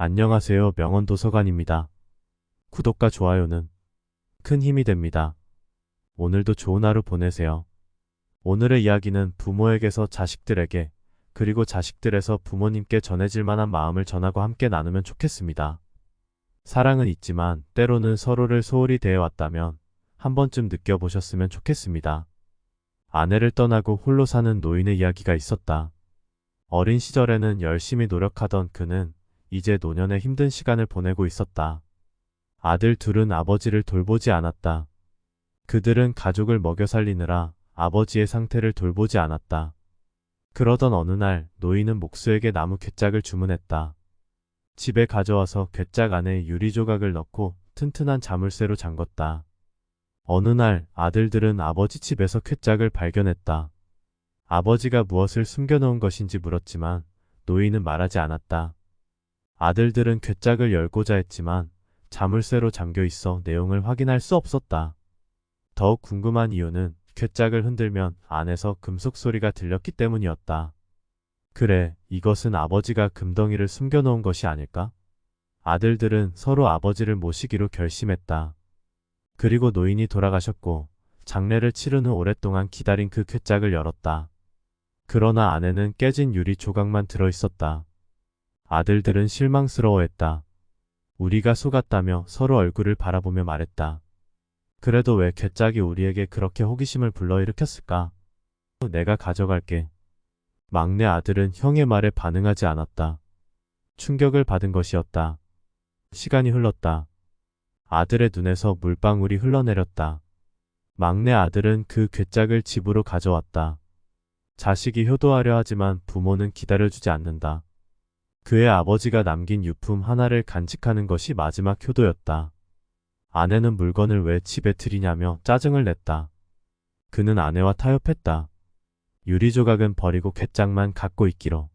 안녕하세요. 명언도서관입니다. 구독과 좋아요는 큰 힘이 됩니다. 오늘도 좋은 하루 보내세요. 오늘의 이야기는 부모에게서 자식들에게, 그리고 자식들에서 부모님께 전해질 만한 마음을 전하고 함께 나누면 좋겠습니다. 사랑은 있지만 때로는 서로를 소홀히 대해왔다면 한 번쯤 느껴보셨으면 좋겠습니다. 아내를 떠나고 홀로 사는 노인의 이야기가 있었다. 어린 시절에는 열심히 노력하던 그는 이제 노년의 힘든 시간을 보내고 있었다. 아들 둘은 아버지를 돌보지 않았다. 그들은 가족을 먹여 살리느라 아버지의 상태를 돌보지 않았다. 그러던 어느 날 노인은 목수에게 나무 괴짝을 주문했다. 집에 가져와서 괴짝 안에 유리 조각을 넣고 튼튼한 자물쇠로 잠궜다. 어느 날 아들들은 아버지 집에서 괴짝을 발견했다. 아버지가 무엇을 숨겨놓은 것인지 물었지만 노인은 말하지 않았다. 아들들은 괴짝을 열고자 했지만 자물쇠로 잠겨 있어 내용을 확인할 수 없었다. 더욱 궁금한 이유는 괴짝을 흔들면 안에서 금속 소리가 들렸기 때문이었다. 그래, 이것은 아버지가 금덩이를 숨겨놓은 것이 아닐까? 아들들은 서로 아버지를 모시기로 결심했다. 그리고 노인이 돌아가셨고 장례를 치른 후 오랫동안 기다린 그 괴짝을 열었다. 그러나 안에는 깨진 유리 조각만 들어있었다. 아들들은 실망스러워했다. 우리가 속았다며 서로 얼굴을 바라보며 말했다. 그래도 왜 괴짝이 우리에게 그렇게 호기심을 불러일으켰을까? 내가 가져갈게. 막내 아들은 형의 말에 반응하지 않았다. 충격을 받은 것이었다. 시간이 흘렀다. 아들의 눈에서 물방울이 흘러내렸다. 막내 아들은 그 괴짝을 집으로 가져왔다. 자식이 효도하려 하지만 부모는 기다려주지 않는다. 그의 아버지가 남긴 유품 하나를 간직하는 것이 마지막 효도였다. 아내는 물건을 왜 집에 들이냐며 짜증을 냈다. 그는 아내와 타협했다. 유리 조각은 버리고 괴짝만 갖고 있기로.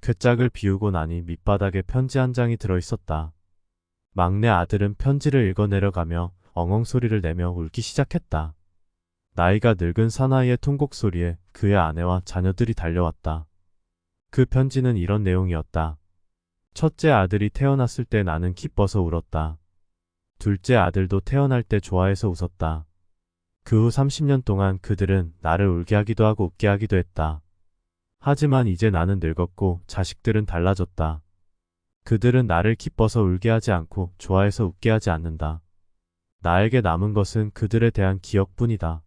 괴짝을 비우고 나니 밑바닥에 편지 한 장이 들어있었다. 막내 아들은 편지를 읽어내려가며 엉엉 소리를 내며 울기 시작했다. 나이가 늙은 사나이의 통곡 소리에 그의 아내와 자녀들이 달려왔다. 그 편지는 이런 내용이었다. 첫째 아들이 태어났을 때 나는 기뻐서 울었다. 둘째 아들도 태어날 때 좋아해서 웃었다. 그 후 30년 동안 그들은 나를 울게 하기도 하고 웃게 하기도 했다. 하지만 이제 나는 늙었고 자식들은 달라졌다. 그들은 나를 기뻐서 울게 하지 않고 좋아해서 웃게 하지 않는다. 나에게 남은 것은 그들에 대한 기억뿐이다.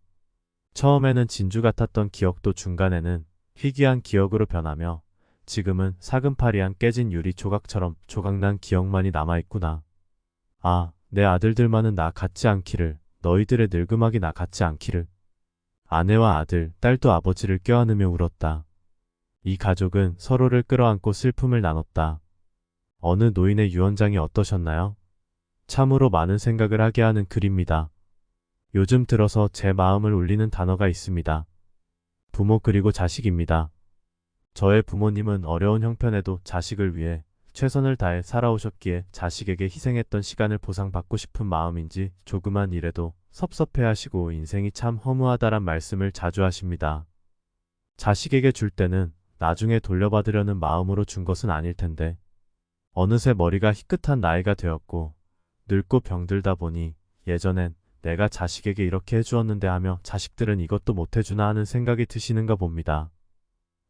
처음에는 진주 같았던 기억도 중간에는 희귀한 기억으로 변하며 지금은 사금파리한 깨진 유리 조각처럼 조각난 기억만이 남아있구나. 아, 내 아들들만은 나 같지 않기를, 너희들의 늙음하기 나 같지 않기를. 아내와 아들, 딸도 아버지를 껴안으며 울었다. 이 가족은 서로를 끌어안고 슬픔을 나눴다. 어느 노인의 유언장이 어떠셨나요? 참으로 많은 생각을 하게 하는 글입니다. 요즘 들어서 제 마음을 울리는 단어가 있습니다. 부모 그리고 자식입니다. 저의 부모님은 어려운 형편에도 자식을 위해 최선을 다해 살아오셨기에 자식에게 희생했던 시간을 보상받고 싶은 마음인지 조그만 일에도 섭섭해하시고 인생이 참 허무하다란 말씀을 자주 하십니다. 자식에게 줄 때는 나중에 돌려받으려는 마음으로 준 것은 아닐 텐데 어느새 머리가 희끗한 나이가 되었고 늙고 병들다 보니 예전엔 내가 자식에게 이렇게 해주었는데 하며 자식들은 이것도 못해주나 하는 생각이 드시는가 봅니다.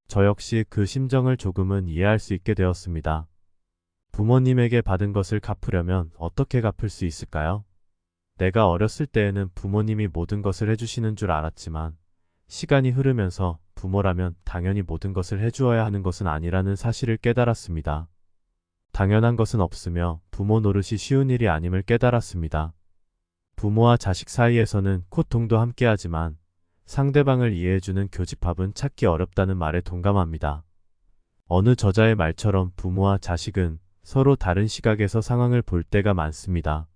저 역시 그 심정을 조금은 이해할 수 있게 되었습니다. 부모님에게 받은 것을 갚으려면 어떻게 갚을 수 있을까요? 내가 어렸을 때에는 부모님이 모든 것을 해주시는 줄 알았지만 시간이 흐르면서 부모라면 당연히 모든 것을 해주어야 하는 것은 아니라는 사실을 깨달았습니다. 당연한 것은 없으며 부모 노릇이 쉬운 일이 아님을 깨달았습니다. 부모와 자식 사이에서는 고통도 함께하지만 상대방을 이해해주는 교집합은 찾기 어렵다는 말에 동감합니다. 어느 저자의 말처럼 부모와 자식은 서로 다른 시각에서 상황을 볼 때가 많습니다.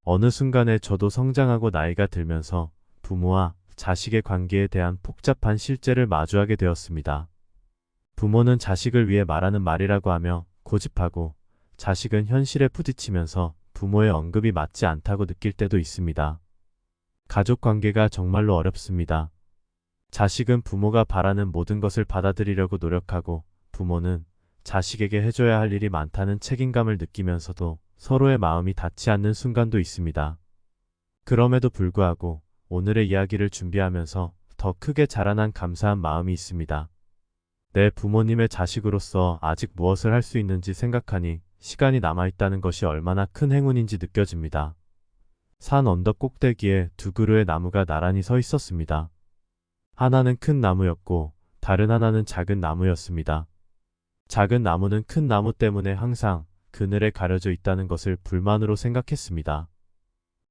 어느 순간에 저도 성장하고 나이가 들면서 부모와 자식의 관계에 대한 복잡한 실제를 마주하게 되었습니다. 부모는 자식을 위해 말하는 말이라고 하며 고집하고 자식은 현실에 부딪히면서 부모의 언급이 맞지 않다고 느낄 때도 있습니다. 가족 관계가 정말로 어렵습니다. 자식은 부모가 바라는 모든 것을 받아들이려고 노력하고 부모는 자식에게 해줘야 할 일이 많다는 책임감을 느끼면서도 서로의 마음이 닿지 않는 순간도 있습니다. 그럼에도 불구하고 오늘의 이야기를 준비하면서 더 크게 자라난 감사한 마음이 있습니다. 내 부모님의 자식으로서 아직 무엇을 할 수 있는지 생각하니 시간이 남아있다는 것이 얼마나 큰 행운인지 느껴집니다. 산 언덕 꼭대기에 두 그루의 나무가 나란히 서 있었습니다. 하나는 큰 나무였고 다른 하나는 작은 나무였습니다. 작은 나무는 큰 나무 때문에 항상 그늘에 가려져 있다는 것을 불만으로 생각했습니다.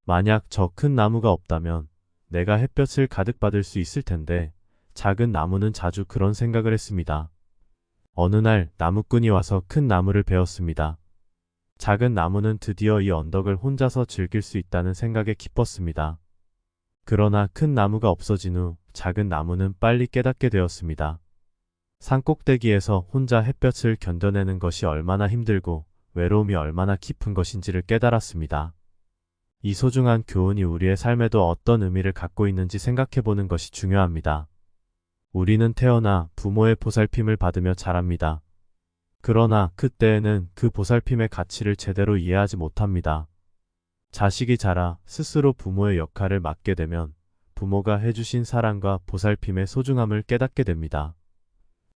만약 저 큰 나무가 없다면 내가 햇볕을 가득 받을 수 있을 텐데 작은 나무는 자주 그런 생각을 했습니다. 어느 날 나무꾼이 와서 큰 나무를 베었습니다. 작은 나무는 드디어 이 언덕을 혼자서 즐길 수 있다는 생각에 기뻤습니다. 그러나 큰 나무가 없어진 후 작은 나무는 빨리 깨닫게 되었습니다. 산 꼭대기에서 혼자 햇볕을 견뎌내는 것이 얼마나 힘들고 외로움이 얼마나 깊은 것인지를 깨달았습니다. 이 소중한 교훈이 우리의 삶에도 어떤 의미를 갖고 있는지 생각해보는 것이 중요합니다. 우리는 태어나 부모의 보살핌을 받으며 자랍니다. 그러나 그때에는 그 보살핌의 가치를 제대로 이해하지 못합니다. 자식이 자라 스스로 부모의 역할을 맡게 되면 부모가 해주신 사랑과 보살핌의 소중함을 깨닫게 됩니다.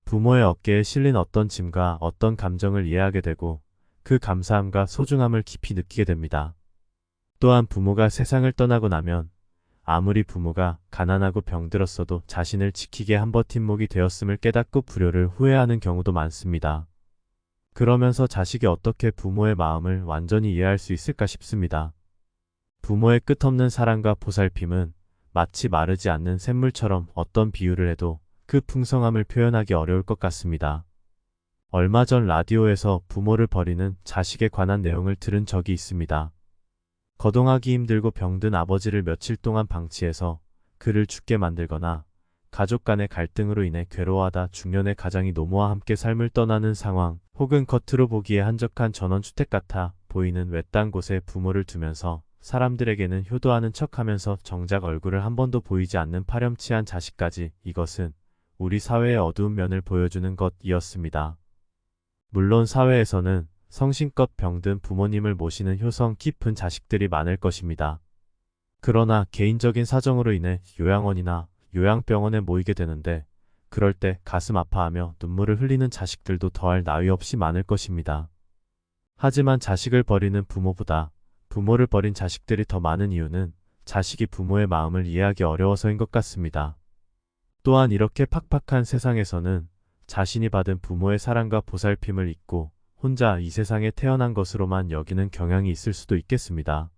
부모의 어깨에 실린 어떤 짐과 어떤 감정을 이해하게 되고 그 감사함과 소중함을 깊이 느끼게 됩니다. 또한 부모가 세상을 떠나고 나면 아무리 부모가 가난하고 병들었어도 자신을 지키게 한 버팀목이 되었음을 깨닫고 불효를 후회하는 경우도 많습니다. 그러면서 자식이 어떻게 부모의 마음을 완전히 이해할 수 있을까 싶습니다. 부모의 끝없는 사랑과 보살핌은 마치 마르지 않는 샘물처럼 어떤 비유를 해도 그 풍성함을 표현하기 어려울 것 같습니다. 얼마 전 라디오에서 부모를 버리는 자식에 관한 내용을 들은 적이 있습니다. 거동하기 힘들고 병든 아버지를 며칠 동안 방치해서 그를 죽게 만들거나 가족 간의 갈등으로 인해 괴로워하다 중년의 가장이 노모와 함께 삶을 떠나는 상황, 혹은 겉으로 보기에 한적한 전원주택 같아 보이는 외딴 곳에 부모를 두면서 사람들에게는 효도하는 척하면서 정작 얼굴을 한 번도 보이지 않는 파렴치한 자식까지, 이것은 우리 사회의 어두운 면을 보여주는 것이었습니다. 물론 사회에서는 성심껏 병든 부모님을 모시는 효성 깊은 자식들이 많을 것입니다. 그러나 개인적인 사정으로 인해 요양원이나 요양병원에 모이게 되는데 그럴 때 가슴 아파하며 눈물을 흘리는 자식들도 더할 나위 없이 많을 것입니다. 하지만 자식을 버리는 부모보다 부모를 버린 자식들이 더 많은 이유는 자식이 부모의 마음을 이해하기 어려워서인 것 같습니다. 또한 이렇게 팍팍한 세상에서는 자신이 받은 부모의 사랑과 보살핌을 잊고 혼자 이 세상에 태어난 것으로만 여기는 경향이 있을 수도 있겠습니다.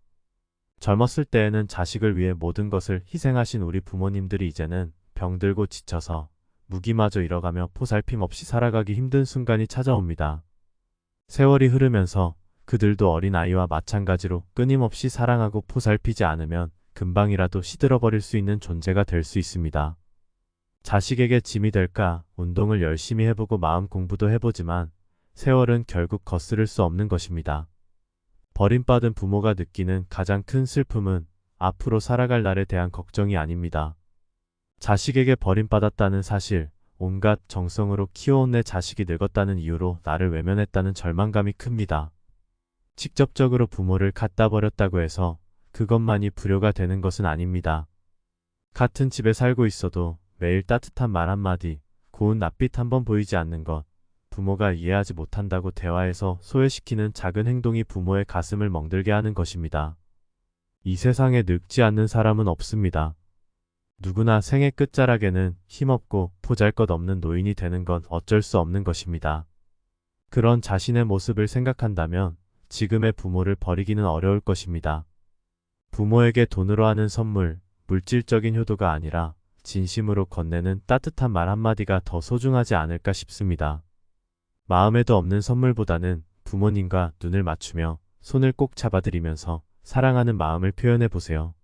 젊었을 때에는 자식을 위해 모든 것을 희생하신 우리 부모님들이 이제는 병들고 지쳐서 무기마저 잃어가며 보살핌 없이 살아가기 힘든 순간이 찾아옵니다. 세월이 흐르면서 그들도 어린아이와 마찬가지로 끊임없이 사랑하고 보살피지 않으면 금방이라도 시들어버릴 수 있는 존재가 될 수 있습니다. 자식에게 짐이 될까 운동을 열심히 해보고 마음 공부도 해보지만 세월은 결국 거스를 수 없는 것입니다. 버림받은 부모가 느끼는 가장 큰 슬픔은 앞으로 살아갈 날에 대한 걱정이 아닙니다. 자식에게 버림받았다는 사실, 온갖 정성으로 키워온 내 자식이 늙었다는 이유로 나를 외면했다는 절망감이 큽니다. 직접적으로 부모를 갖다 버렸다고 해서 그것만이 불효가 되는 것은 아닙니다. 같은 집에 살고 있어도 매일 따뜻한 말 한마디, 고운 낯빛 한번 보이지 않는 것, 부모가 이해하지 못한다고 대화에서 소외시키는 작은 행동이 부모의 가슴을 멍들게 하는 것입니다. 이 세상에 늙지 않는 사람은 없습니다. 누구나 생애 끝자락에는 힘없고 보잘것없는 노인이 되는 건 어쩔 수 없는 것입니다. 그런 자신의 모습을 생각한다면 지금의 부모를 버리기는 어려울 것입니다. 부모에게 돈으로 하는 선물, 물질적인 효도가 아니라 진심으로 건네는 따뜻한 말 한마디가 더 소중하지 않을까 싶습니다. 마음에도 없는 선물보다는 부모님과 눈을 맞추며 손을 꼭 잡아드리면서 사랑하는 마음을 표현해 보세요.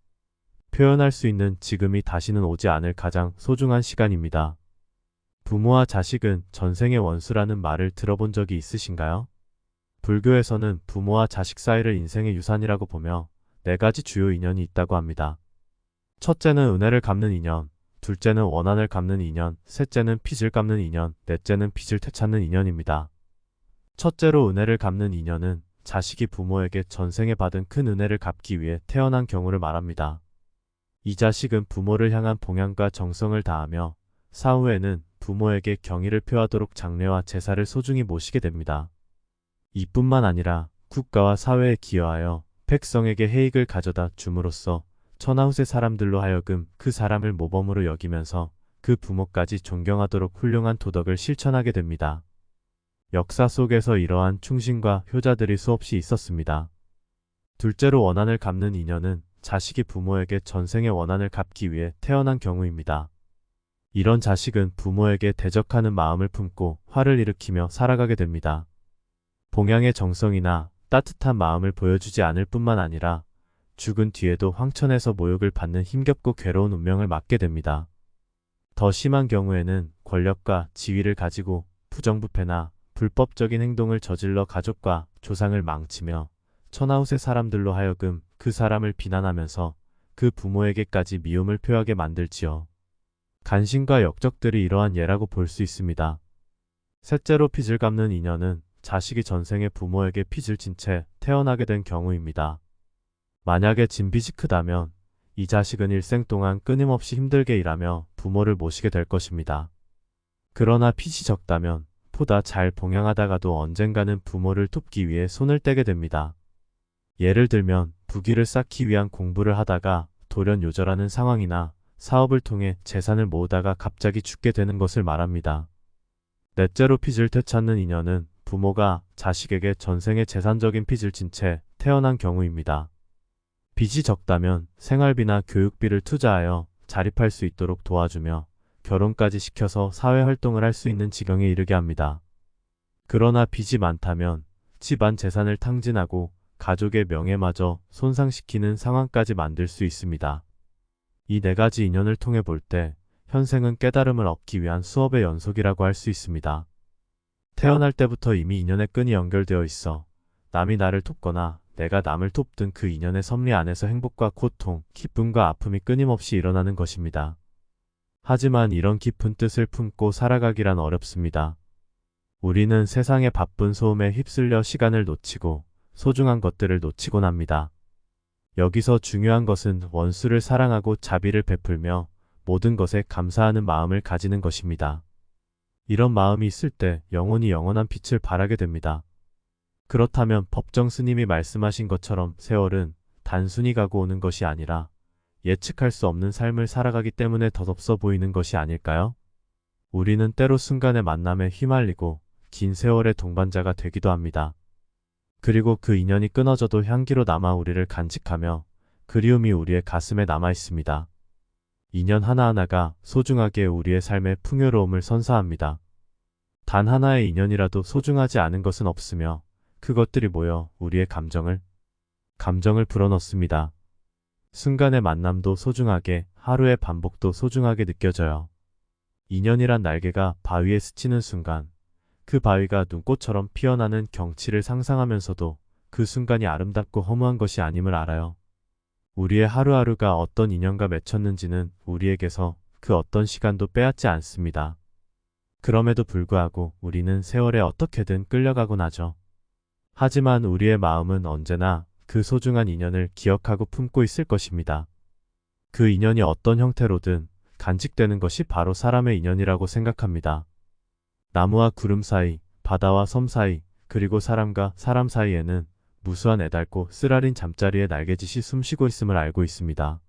표현할 수 있는 지금이 다시는 오지 않을 가장 소중한 시간입니다. 부모와 자식은 전생의 원수라는 말을 들어본 적이 있으신가요? 불교에서는 부모와 자식 사이를 인생의 유산이라고 보며 4가지 주요 인연이 있다고 합니다. 첫째는 은혜를 갚는 인연, 둘째는 원한을 갚는 인연, 셋째는 빚을 갚는 인연, 넷째는 빚을 되찾는 인연입니다. 첫째로 은혜를 갚는 인연은 자식이 부모에게 전생에 받은 큰 은혜를 갚기 위해 태어난 경우를 말합니다. 이 자식은 부모를 향한 봉양과 정성을 다하며 사후에는 부모에게 경의를 표하도록 장례와 제사를 소중히 모시게 됩니다. 이뿐만 아니라 국가와 사회에 기여하여 백성에게 해익을 가져다 줌으로써 천하후세 사람들로 하여금 그 사람을 모범으로 여기면서 그 부모까지 존경하도록 훌륭한 도덕을 실천하게 됩니다. 역사 속에서 이러한 충신과 효자들이 수없이 있었습니다. 둘째로 원한을 갚는 인연은 자식이 부모에게 전생의 원한을 갚기 위해 태어난 경우입니다. 이런 자식은 부모에게 대적하는 마음을 품고 화를 일으키며 살아가게 됩니다. 봉양의 정성이나 따뜻한 마음을 보여주지 않을 뿐만 아니라 죽은 뒤에도 황천에서 모욕을 받는 힘겹고 괴로운 운명을 맞게 됩니다. 더 심한 경우에는 권력과 지위를 가지고 부정부패나 불법적인 행동을 저질러 가족과 조상을 망치며 천하후세 사람들로 하여금 그 사람을 비난하면서 그 부모에게까지 미움을 표하게 만들지요. 간신과 역적들이 이러한 예라고 볼 수 있습니다. 셋째로 빚을 갚는 인연은 자식이 전생에 부모에게 빚을 진 채 태어나게 된 경우입니다. 만약에 진 빚이 크다면 이 자식은 일생 동안 끊임없이 힘들게 일하며 부모를 모시게 될 것입니다. 그러나 빚이 적다면 보다 잘 봉양하다가도 언젠가는 부모를 돕기 위해 손을 떼게 됩니다. 예를 들면 부귀를 쌓기 위한 공부를 하다가 돌연 요절하는 상황이나 사업을 통해 재산을 모으다가 갑자기 죽게 되는 것을 말합니다. 넷째로 빚을 되찾는 인연은 부모가 자식에게 전생의 재산적인 빚을 진 채 태어난 경우입니다. 빚이 적다면 생활비나 교육비를 투자하여 자립할 수 있도록 도와주며 결혼까지 시켜서 사회활동을 할 수 있는 지경에 이르게 합니다. 그러나 빚이 많다면 집안 재산을 탕진하고 가족의 명예마저 손상시키는 상황까지 만들 수 있습니다. 이 네 가지 인연을 통해 볼 때 현생은 깨달음을 얻기 위한 수업의 연속이라고 할 수 있습니다. 태어날 때부터 이미 인연의 끈이 연결되어 있어 남이 나를 돕거나 내가 남을 돕든 그 인연의 섭리 안에서 행복과 고통, 기쁨과 아픔이 끊임없이 일어나는 것입니다. 하지만 이런 깊은 뜻을 품고 살아가기란 어렵습니다. 우리는 세상의 바쁜 소음에 휩쓸려 시간을 놓치고 소중한 것들을 놓치곤 합니다. 여기서 중요한 것은 원수를 사랑하고 자비를 베풀며 모든 것에 감사하는 마음을 가지는 것입니다. 이런 마음이 있을 때 영원히 영원한 빛을 발하게 됩니다. 그렇다면 법정 스님이 말씀하신 것처럼 세월은 단순히 가고 오는 것이 아니라 예측할 수 없는 삶을 살아가기 때문에 덧없어 보이는 것이 아닐까요? 우리는 때로 순간의 만남에 휘말리고 긴 세월의 동반자가 되기도 합니다. 그리고 그 인연이 끊어져도 향기로 남아 우리를 간직하며 그리움이 우리의 가슴에 남아 있습니다. 인연 하나하나가 소중하게 우리의 삶의 풍요로움을 선사합니다. 단 하나의 인연이라도 소중하지 않은 것은 없으며 그것들이 모여 우리의 감정을 불어넣습니다. 순간의 만남도 소중하게, 하루의 반복도 소중하게 느껴져요. 인연이란 날개가 바위에 스치는 순간 그 바위가 눈꽃처럼 피어나는 경치를 상상하면서도 그 순간이 아름답고 허무한 것이 아님을 알아요. 우리의 하루하루가 어떤 인연과 맺혔는지는 우리에게서 그 어떤 시간도 빼앗지 않습니다. 그럼에도 불구하고 우리는 세월에 어떻게든 끌려가곤 하죠. 하지만 우리의 마음은 언제나 그 소중한 인연을 기억하고 품고 있을 것입니다. 그 인연이 어떤 형태로든 간직되는 것이 바로 사람의 인연이라고 생각합니다. 나무와 구름 사이, 바다와 섬 사이, 그리고 사람과 사람 사이에는 무수한 애달고 쓰라린 잠자리의 날개짓이 숨쉬고 있음을 알고 있습니다.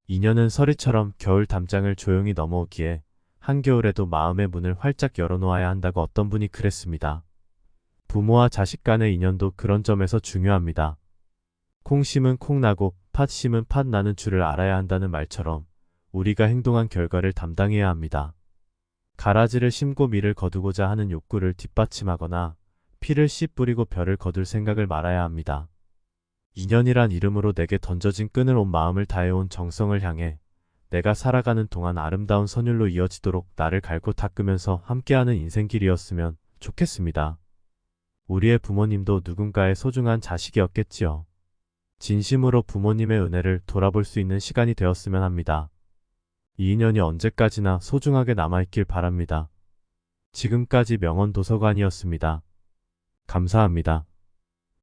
인연은 서리처럼 겨울 담장을 조용히 넘어오기에 한겨울에도 마음의 문을 활짝 열어놓아야 한다고 어떤 분이 그랬습니다. 부모와 자식 간의 인연도 그런 점에서 중요합니다. 콩 심은 콩 나고 팥 심은 팥 나는 줄을 알아야 한다는 말처럼 우리가 행동한 결과를 담당해야 합니다. 가라지를 심고 밀을 거두고자 하는 욕구를 뒷받침하거나 피를 씨 뿌리고 별을 거둘 생각을 말아야 합니다. 인연이란 이름으로 내게 던져진 끈을 온 마음을 다해온 정성을 향해 내가 살아가는 동안 아름다운 선율로 이어지도록 나를 갈고 닦으면서 함께하는 인생길이었으면 좋겠습니다. 우리의 부모님도 누군가의 소중한 자식이었겠지요. 진심으로 부모님의 은혜를 돌아볼 수 있는 시간이 되었으면 합니다. 이 인연이 언제까지나 소중하게 남아있길 바랍니다. 지금까지 명언도서관이었습니다. 감사합니다.